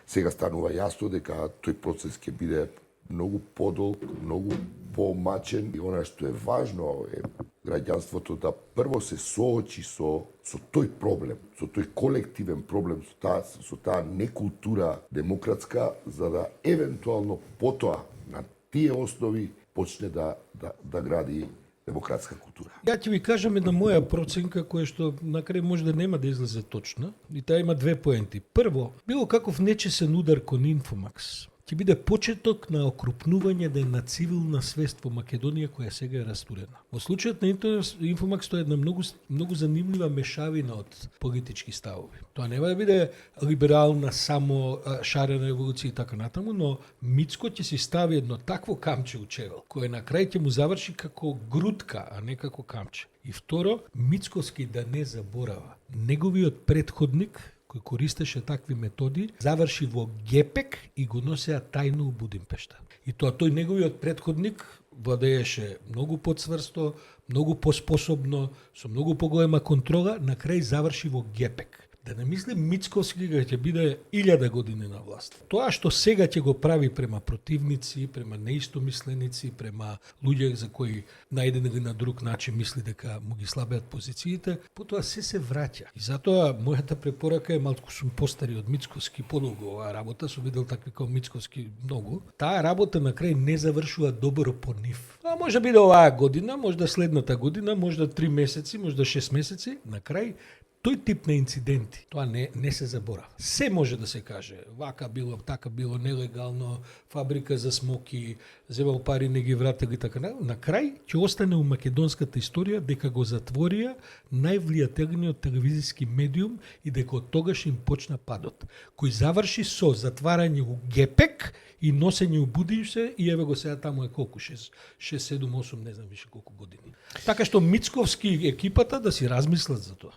Сега станува јасно дека тој процес ќе биде многу подолг, многу помачен и она што е важно е граѓанството да прво се соочи со тој проблем, со тој колективен проблем, со таа некултура демократска, за да евентуално потоа на тие основи почне да гради демократска култура. Ја ќе ви кажам една моја проценка која што на крај може да нема да излезе точна и таа има две поенти. Прво, било каков нечесен удар кон Инфомакс ќе биде почеток на окрупнување на цивилна свест во Македонија која сега е растурена. Во случајот на Инфомакс тоа е една многу занимлива мешавина од политички ставови. Тоа нема да биде либерална само шарена револуција и така натаму, но Мицко ќе си стави едно такво камче у чевел, кое на крај ќе му заврши како грудка, а не како камче. И второ, Мицковски да не заборава. Неговиот претходник кој користеше такви методи, заврши во Гепек и го носеа тајно у Будимпешта. И тоа тој неговиот претходник владееше многу подсврсто, многу поспособно, со многу поголема контрола, на крај заврши во Гепек. Да не мислим Мицковски ќе биде 1000 години на власт. Тоа што сега ќе го прави према противници, према неистомисленици, према луѓе за кои на еден или на друг начин мисли дека му ги слабеат позициите, потоа се враќа. И затоа мојата препорака е, малку сум постари од Мицковски, подолго оваа работа, сум видел такви како Мицковски многу. Таа работа на крај не завршува добро по нив. А може биде оваа година, може да следната година, може да 3 месеци, може да 6 месеци, на крај тој тип на инциденти, тоа не се заборава. Се може да се каже, вака било, така било, нелегално, фабрика за смоки, земал пари, не ги вратил и така. На крај ќе остане у македонската историја дека го затворија највлијателниот телевизиски медиум и дека од тогаш им почна падот, кој заврши со затварање у Гепек и носење у Будимпешта и еве го сега таму е колку 6, 7, 8, не знам више колку години. Така што Мицковски екипата да си размислат за тоа.